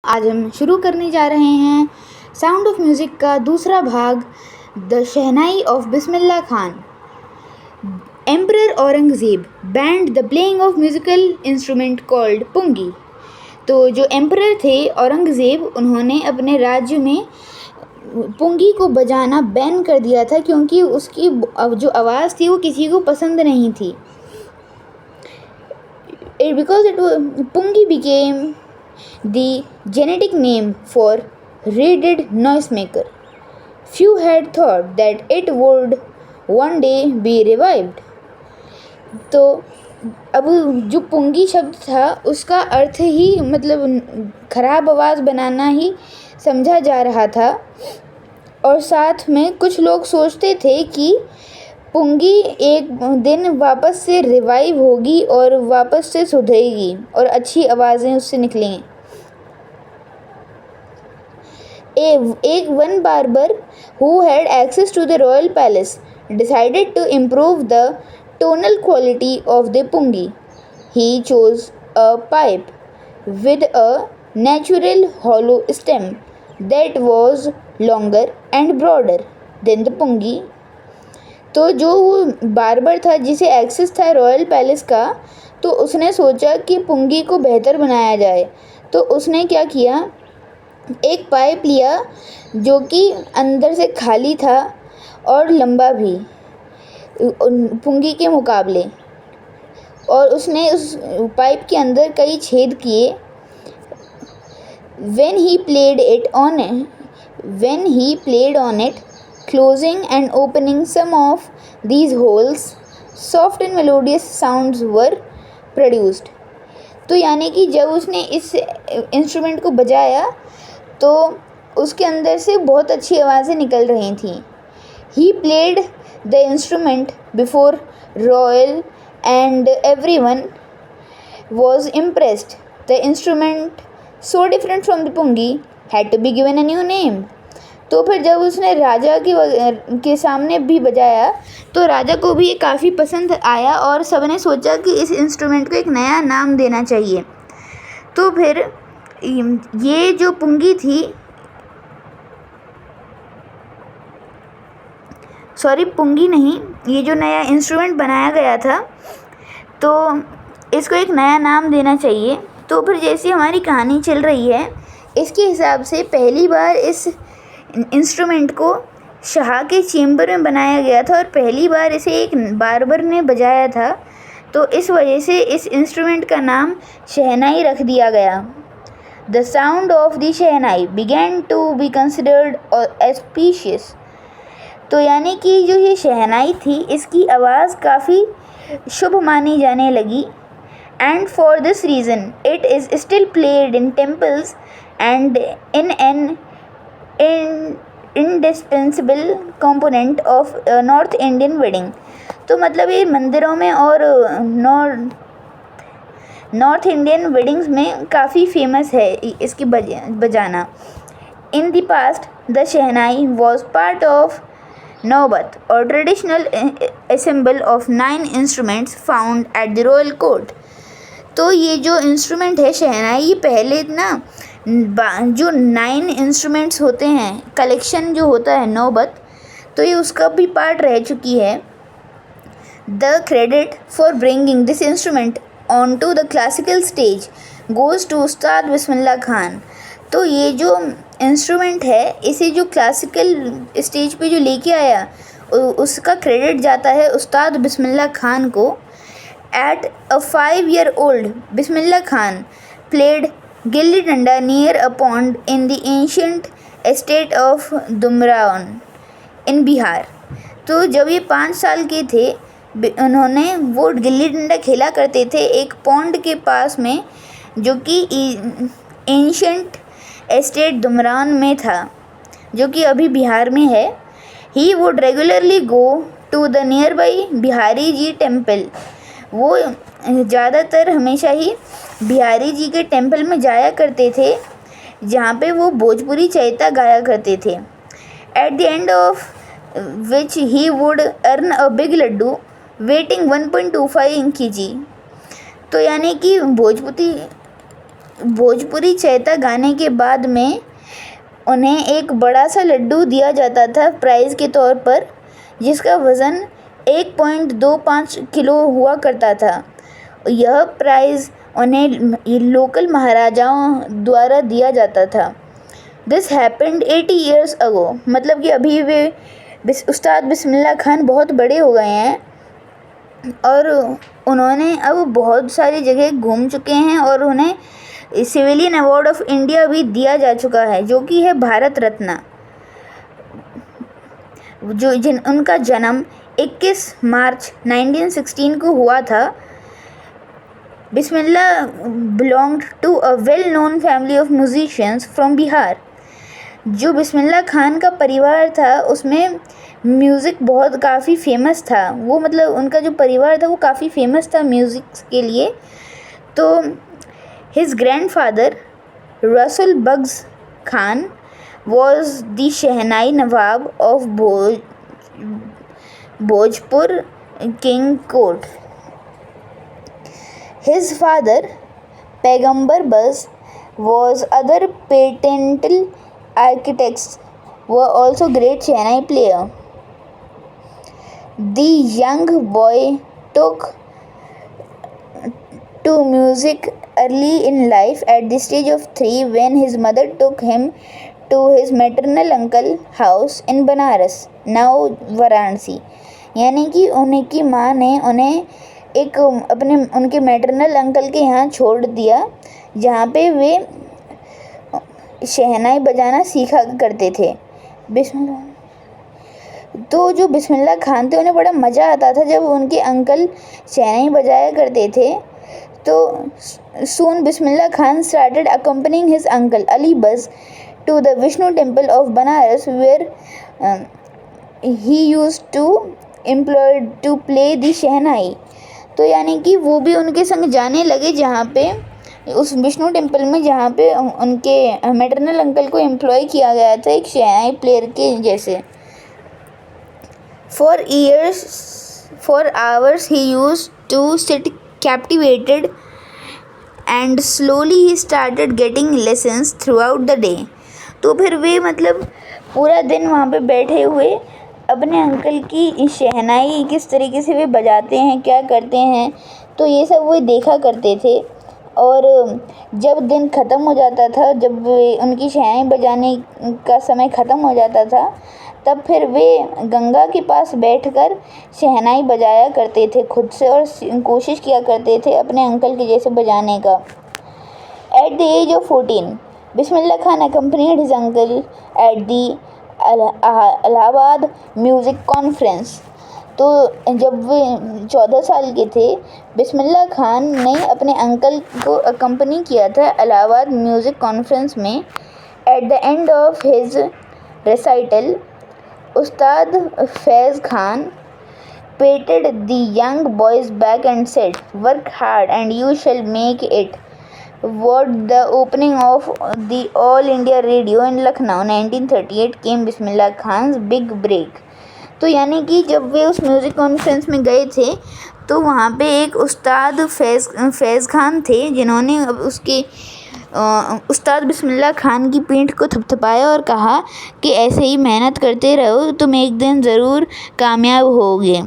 आज हम शुरू करने जा रहे हैं साउंड ऑफ म्यूज़िक का दूसरा भाग, the shehnai of Bismillah Khan. Emperor Aurangzeb banned the playing of musical instrument called pungi. तो जो एम्परर थे औरंगज़ेब, उन्होंने अपने राज्य में पुंगी को बजाना बैन कर दिया था, क्योंकि उसकी जो आवाज़ थी वो किसी को पसंद नहीं थी। Pungi became the genetic name for reeded noisemaker. Few had thought that it would one day be revived. तो अब जो पुंगी शब्द था उसका अर्थ ही मतलब खराब आवाज़ बनाना ही समझा जा रहा था, और साथ में कुछ लोग सोचते थे कि पुंगी एक दिन वापस से रिवाइव होगी और वापस से सुधरेगी और अच्छी आवाज़ें उससे निकलेंगी। एक one barber who had access to the royal palace decided to improve the tonal quality of the pungi. He chose a pipe with a natural hollow stem that was longer and broader than the pungi. तो जो वो barber था जिसे access था royal palace का, तो उसने सोचा कि पुंगी को बेहतर बनाया जाए। तो उसने क्या किया, एक पाइप लिया जो कि अंदर से खाली था और लंबा भी पुंगी के मुकाबले, और उसने उस पाइप के अंदर कई छेद किए। When he played on it, closing and opening some of these holes, soft and melodious sounds were produced. तो यानी कि जब उसने इस इंस्ट्रूमेंट को बजाया तो उसके अंदर से बहुत अच्छी आवाज़ें निकल रही थीं। He played the instrument before royal and everyone was impressed. The instrument, so different from the pungi, had to be given a new name. तो फिर जब उसने राजा के सामने भी बजाया तो राजा को भी ये काफ़ी पसंद आया और सबने सोचा कि इस इंस्ट्रूमेंट को एक नया नाम देना चाहिए। तो फिर ये जो पुंगी थी, पुंगी नहीं, ये जो नया इंस्ट्रूमेंट बनाया गया था तो इसको एक नया नाम देना चाहिए। तो फिर जैसी हमारी कहानी चल रही है, इसके हिसाब से पहली बार इस इंस्ट्रूमेंट को शाह के चेम्बर में बनाया गया था और पहली बार इसे एक बार्बर ने बजाया था। तो इस वजह से इस इंस्ट्रूमेंट का नाम शहनाई रख दिया गया। The sound of the shehnai began to be considered auspicious. तो यानी कि जो ये शहनाई थी इसकी आवाज़ काफ़ी शुभ मानी जाने लगी। And for this reason it is still played in temples and in an indispensable component of north Indian wedding. तो मतलब ये मंदिरों में और नॉर्थ इंडियन वेडिंग्स में काफ़ी फेमस है इसकी बजाना। In the past the shehnai was part of नौबत और traditional assemble of 9 instruments found at the royal court. तो ये जो इंस्ट्रूमेंट है शहनाई, ये पहले ना जो 9 इंस्ट्रूमेंट्स होते हैं, कलेक्शन जो होता है नौबत, तो ये उसका भी पार्ट रह चुकी है। The credit for bringing this instrument on to the classical stage goes to Ustad Bismillah Khan. तो ये जो इंस्ट्रूमेंट है इसे जो क्लासिकल स्टेज पे जो लेके आया उसका क्रेडिट जाता है उस्ताद बिस्मिल्लाह खान को। At a 5-year-old Bismillah Khan played gilli danda near a pond in the ancient estate of Dumraon in Bihar. तो जब ये 5 साल के थे उन्होंने वो गिल्ली डंडा खेला करते थे एक पॉन्ड के पास में, जो कि एंशियंट एस्टेट दुमरावन में था, जो कि अभी बिहार में है। He would regularly go to the nearby Bihari ji temple. वो ज़्यादातर हमेशा ही बिहारी जी के टेम्पल में जाया करते थे, जहाँ पे वो भोजपुरी चैता गाया करते थे। At the end of which he would earn a big laddu weighing 1.25 kg। तो यानी कि भोजपुरी चैता गाने के बाद में उन्हें एक बड़ा सा लड्डू दिया जाता था प्राइज़ के तौर पर, जिसका वज़न 1.25 किलो हुआ करता था। यह प्राइज़ उन्हें लोकल महाराजाओं द्वारा दिया जाता था। दिस हैपेंड 80 ईयर्स अगो, मतलब कि अभी वे उस्ताद बिस्मिल्लाह खान बहुत बड़े हो गए हैं और उन्होंने अब बहुत सारी जगह घूम चुके हैं और उन्हें सिविलियन अवार्ड ऑफ इंडिया भी दिया जा चुका है, जो कि है भारत रत्न, उनका जन्म 21 मार्च 1916 को हुआ था। Bismillah belonged to a well known family of musicians from Bihar. जो बिस्मिल्लाह खान का परिवार था उसमें म्यूज़िक काफ़ी फेमस था, वो मतलब उनका जो परिवार था वो काफ़ी फेमस था म्यूज़िक के लिए। तो हिज ग्रैंडफादर रसूल bugs Khan was the Shehnai Nawab of Bhojpur King Court. His father, Paigambar Buzz, was other patental architects were also great Shehnai player. The young boy took to music early in life at the stage of 3 when his mother took him to his maternal uncle house in Banaras, now Varanasi. यानी कि उनकी माँ ने उन्हें एक उनके maternal uncle के यहाँ छोड़ दिया, जहाँ पे वे शहनाई बजाना सीखा करते थे। तो जो बिस्मिल्लाह खान थे उन्हें बड़ा मज़ा आता था जब उनके अंकल शहनाई बजाया करते थे। तो soon Bismillah Khan started accompanying his uncle Ali Buzz to the Vishnu temple of Banaras, where he used to employ to play the शहनाई। तो यानी कि वो भी उनके संग जाने लगे जहाँ पे उस विष्णु टेम्पल में, जहाँ पे उनके मैटरनल अंकल को एम्प्लॉय किया गया था एक शहनाई प्लेयर के जैसे। For hours he used to sit captivated and slowly he started getting lessons throughout the day। तो फिर वे मतलब पूरा दिन वहाँ पे बैठे हुए अपने अंकल की शहनाई किस तरीके से वे बजाते हैं, क्या करते हैं, तो ये सब वो देखा करते थे। और जब दिन ख़त्म हो जाता था, जब उनकी शहनाई बजाने का समय ख़त्म हो जाता था, तब फिर वे गंगा के पास बैठकर शहनाई बजाया करते थे खुद से और कोशिश किया करते थे अपने अंकल के जैसे बजाने का। At the age of 14, Bismillah Khan accompanied his uncle at the Allahabad Music Conference। तो जब वे 14 साल के थे, बिस्मिल्लाह खान ने अपने अंकल को अकम्पनी किया था इलाहाबाद म्यूज़िक कॉन्फ्रेंस में। At the end of his recital, Ustad Faiz Khan patted the young boy's back and said, "Work hard and you shall make it." What the opening of the All India Radio in Lucknow 1938 came Bismillah Khan's big break। तो यानी कि जब वे उस music conference में गए थे तो वहाँ पे एक उस्ताद फैज़ खान थे जिन्होंने उसके उस्ताद बिस्मिल्लाह खान की पीठ को थपथपाया और कहा कि ऐसे ही मेहनत करते रहो, तुम एक दिन ज़रूर कामयाब होगे।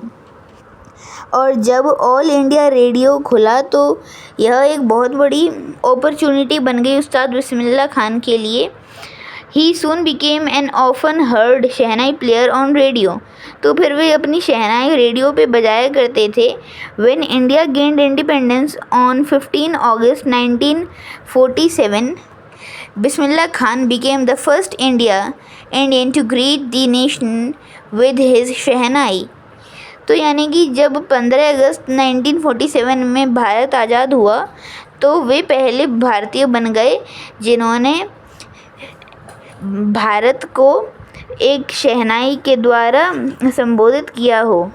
और जब ऑल इंडिया रेडियो खुला तो यह एक बहुत बड़ी अपॉर्चुनिटी बन गई उस्ताद बिस्मिल्लाह खान के लिए। He soon became an often heard shehnai player on radio. तो फिर वे अपनी शहनाई रेडियो पे बजाया करते थे। When India gained independence on 15 August 1947, Bismillah Khan became the first Indian to greet the nation with his shehnai. तो यानी कि जब 15 अगस्त 1947 में भारत आज़ाद हुआ तो वे पहले भारतीय बन गए जिन्होंने भारत को एक शहनाई के द्वारा संबोधित किया हो।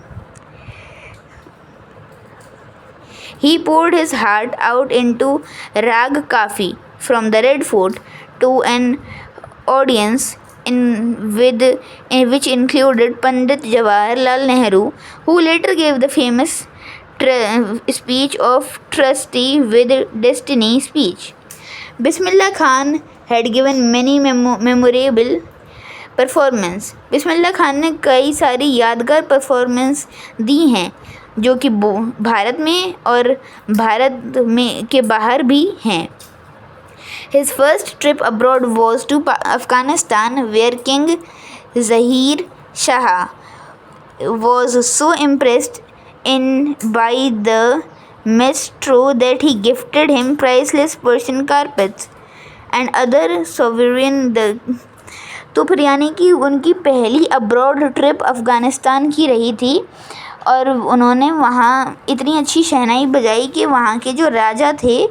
He poured his heart out into Rag Kafi from the Red Fort to an audience which included Pandit Jawaharlal Nehru, who later gave the famous speech of Trusty with Destiny speech। Bismillah Khan had given many memorable performance. Bismillah Khan ने कई सारी यादगार performance दी हैं जो कि भारत में और भारत में के बाहर भी हैं। His first trip abroad was to Afghanistan, where King Zahir Shah was so impressed by the maestro that he gifted him priceless Persian carpets and other sovereign। तो फिर यानी कि उनकी पहली अब्रॉड ट्रिप अफ़गानिस्तान की रही थी और उन्होंने वहाँ इतनी अच्छी शहनाई बजाई कि वहाँ के जो राजा थे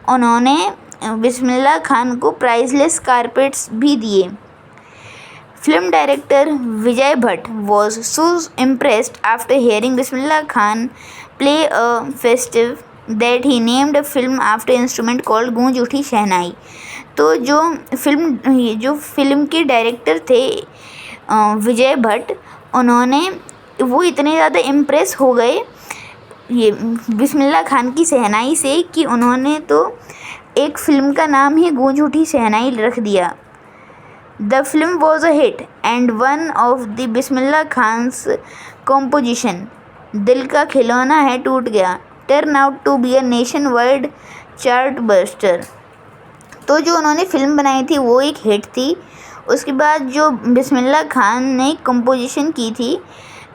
उन्होंने बिस्मिल्लाह खान को प्राइसलेस कारपेट्स भी दिए। Film director Vijay Bhatt was so impressed after hearing Bismillah Khan play a festive that he named a film after instrument called गूंज उठी शहनाई। तो जो फिल्म के डायरेक्टर थे विजय भट्ट, वो इतने ज़्यादा इम्प्रेस हो गए ये बिस्मिल्लाह खान की शहनाई से कि उन्होंने तो एक फ़िल्म का नाम ही गूंज उठी शहनाई रख दिया। The film was a hit and one of the Bismillah Khan's composition दिल का खिलौना है टूट गया turn out to be a nationwide chartbuster. तो जो उन्होंने फ़िल्म बनाई थी वो एक हिट थी। उसके बाद जो बिस्मिल्लाह खान ने कंपोजिशन की थी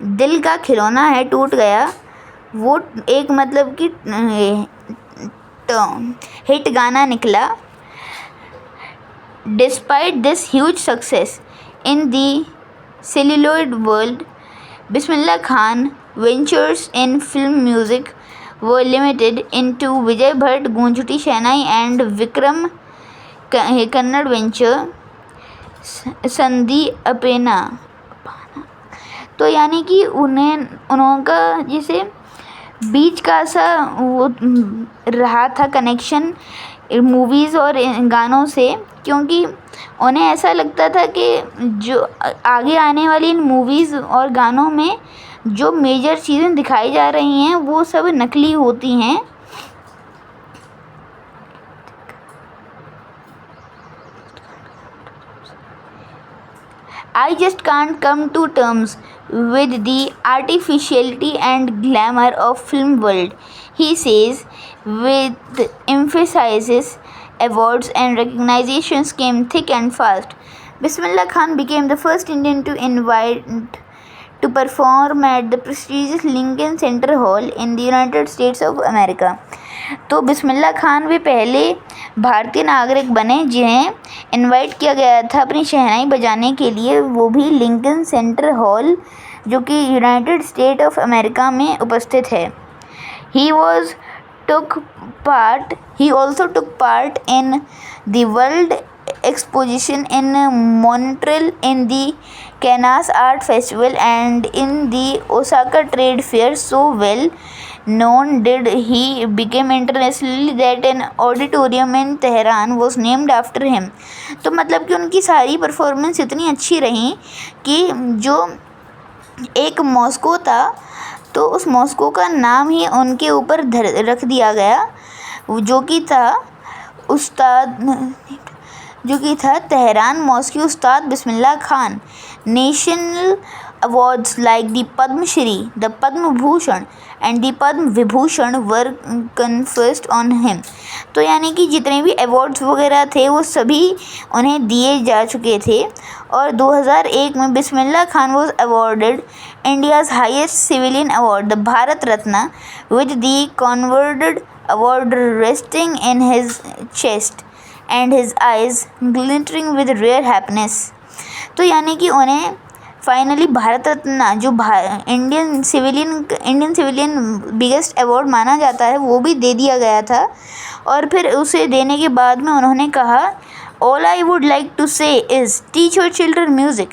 दिल का खिलौना है टूट गया, वो एक मतलब कि हिट गाना निकला। Despite this huge success in the celluloid world, Bismillah Khan ventures in film music were limited into विजय भट्ट गूंज उठी शहनाई एंड विक्रम कन्नड़ वेंचर संधि अपेना। तो यानी कि उनका जैसे बीच का सा वो रहा था कनेक्शन मूवीज़ और गानों से, क्योंकि उन्हें ऐसा लगता था कि जो आगे आने वाली इन मूवीज़ और गानों में जो मेजर चीज़ें दिखाई जा रही हैं वो सब नकली होती हैं। I just can't come to terms with the artificiality and glamour of film world, he says, with emphasis awards and recognitions came thick and fast. Bismillah Khan became the first Indian to perform at the prestigious Lincoln Center Hall in the United States of America. तो बिस्मिल्लाह खान वे पहले भारतीय नागरिक बने जिन्हें invite किया गया था अपनी शहनाई बजाने के लिए, वो भी लिंकन सेंटर हॉल जो कि यूनाइटेड स्टेट ऑफ अमेरिका में उपस्थित है। He also took part in the World Exposition in Montreal, in the Cannes Art Festival and in the Osaka Trade Fair. So well known did he become internationally that an auditorium in Tehran was named after him. तो मतलब कि उनकी सारी performance इतनी अच्छी रही कि जो एक मॉस्को था तो उस मॉस्को का नाम ही उनके ऊपर रख दिया गया, जो कि था Tehran Moscow Ustad Bismillah Khan. National awards like the Padma Shri, the Padma Bhushan and the Padma Vibhushan were conferred on him. तो यानी कि जितने भी अवार्ड्स वगैरह थे वो सभी उन्हें दिए जा चुके थे। और 2001 में Bismillah Khan was awarded India's highest civilian award, the Bharat Ratna, with the coveted award resting in his chest and his eyes glittering with rare happiness. तो यानी कि उन्हें फाइनली भारत रत्न जो इंडियन सिविलियन बिगेस्ट अवार्ड माना जाता है वो भी दे दिया गया था। और फिर उसे देने के बाद में उन्होंने कहा, all I would like to say is teach your children music,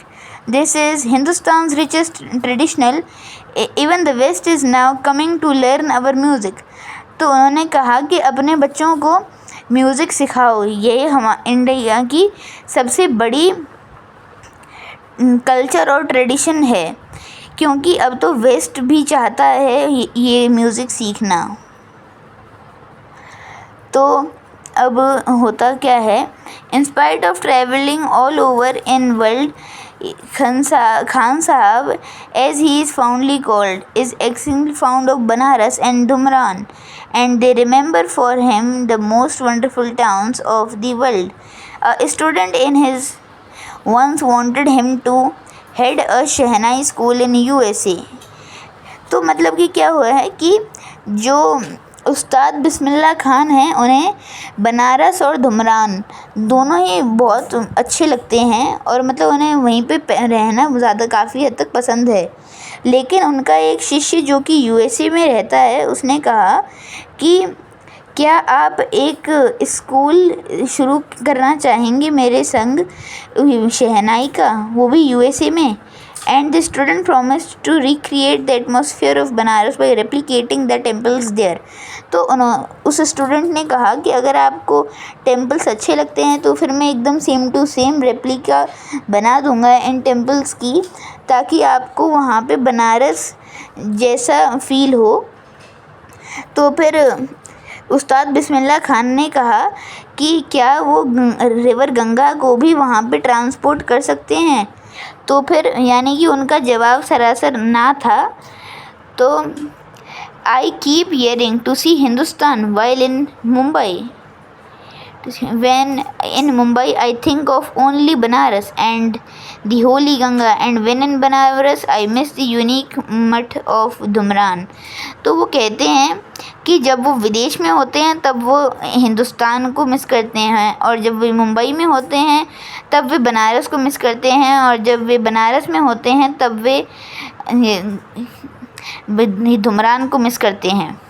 this is Hindustan's richest traditional, even the west is now coming to learn our music. तो उन्होंने कहा कि अपने बच्चों को म्यूज़िक सिखाओ, ये इंडिया की सबसे बड़ी कल्चर और ट्रेडिशन है, क्योंकि अब तो वेस्ट भी चाहता है ये म्यूज़िक सीखना। तो अब होता क्या है, in spite of travelling all over in world, Khan Sahab, as he is fondly called, is extremely fond of Banaras and Dhumran, and they remember for him the most wonderful towns of the world. A student in his once wanted him to head a Shehnai school in USA. तो मतलब कि क्या हुआ है कि जो उस्ताद बिस्मिल्लाह खान हैं उन्हें बनारस और धुमरान दोनों ही बहुत अच्छे लगते हैं और मतलब उन्हें वहीं पे रहना ज़्यादा काफ़ी हद तक पसंद है। लेकिन उनका एक शिष्य जो कि यूएसए में रहता है उसने कहा कि क्या आप एक स्कूल शुरू करना चाहेंगे मेरे संग शहनाई का, वो भी यूएसए में। And the student promised to recreate the atmosphere of Banaras by replicating the temples there. तो उस स्टूडेंट ने कहा कि अगर आपको टेम्पल्स अच्छे लगते हैं तो फिर मैं एकदम सेम टू सेम रेप्लिका बना दूंगा इन टेम्पल्स की, ताकि आपको वहाँ पे बनारस जैसा फील हो। तो फिर उस्ताद बिस्मिल्लाह खान ने कहा कि क्या वो रिवर गंगा को भी वहाँ पे ट्रांसपोर्ट कर सकते हैं। तो फिर यानी कि उनका जवाब सरासर ना था। तो I keep hearing to see Hindustan while in Mumbai, when in Mumbai I think of only Banaras and the holy Ganga, and when in Banaras I miss the unique mutt of Dhumran. तो वो कहते हैं कि जब वो विदेश में होते हैं तब वो हिंदुस्तान को मिस करते हैं, और जब वे मुंबई में होते हैं तब वे बनारस को मिस करते हैं, और जब वे बनारस में होते हैं तब वे धुमरान को मिस करते हैं।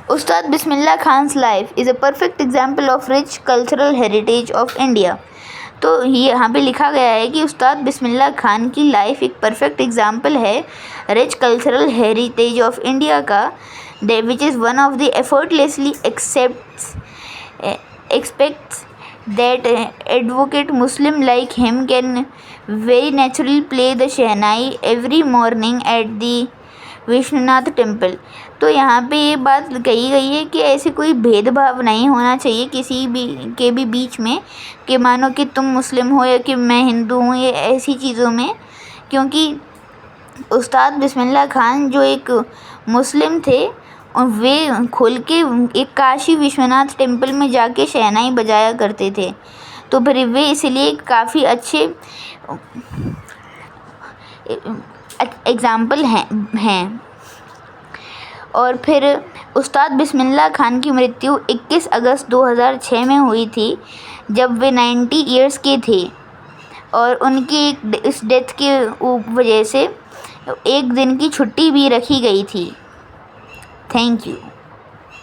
Ustad Bismillah Khan's life is a perfect example of rich cultural heritage of India. तो ये यहाँ पे लिखा गया है कि उस्ताद बिस्मिल्लाह खान की लाइफ एक परफेक्ट एग्जाम्पल है rich cultural heritage of India का, which is one of the effortlessly expects that advocate Muslim like him can very naturally play the shehnai every morning at the Vishwanath temple. तो यहाँ पे ये बात कही गई है कि ऐसे कोई भेदभाव नहीं होना चाहिए किसी भी बीच में, कि मानो कि तुम मुस्लिम हो या कि मैं हिंदू हूँ, ये ऐसी चीज़ों में। क्योंकि उस्ताद बिस्मिल्लाह खान जो एक मुस्लिम थे और वे खुल के एक काशी विश्वनाथ टेम्पल में जाके शहनाई बजाया करते थे। तो फिर वे इसलिए काफ़ी अच्छे एग्ज़ाम्पल हैं। और फिर उस्ताद बिस्मिल्लाह खान की मृत्यु 21 अगस्त 2006 में हुई थी, जब वे 90 ईयर्स के थे, और उनकी इस डेथ के वजह से एक दिन की छुट्टी भी रखी गई थी। Thank you.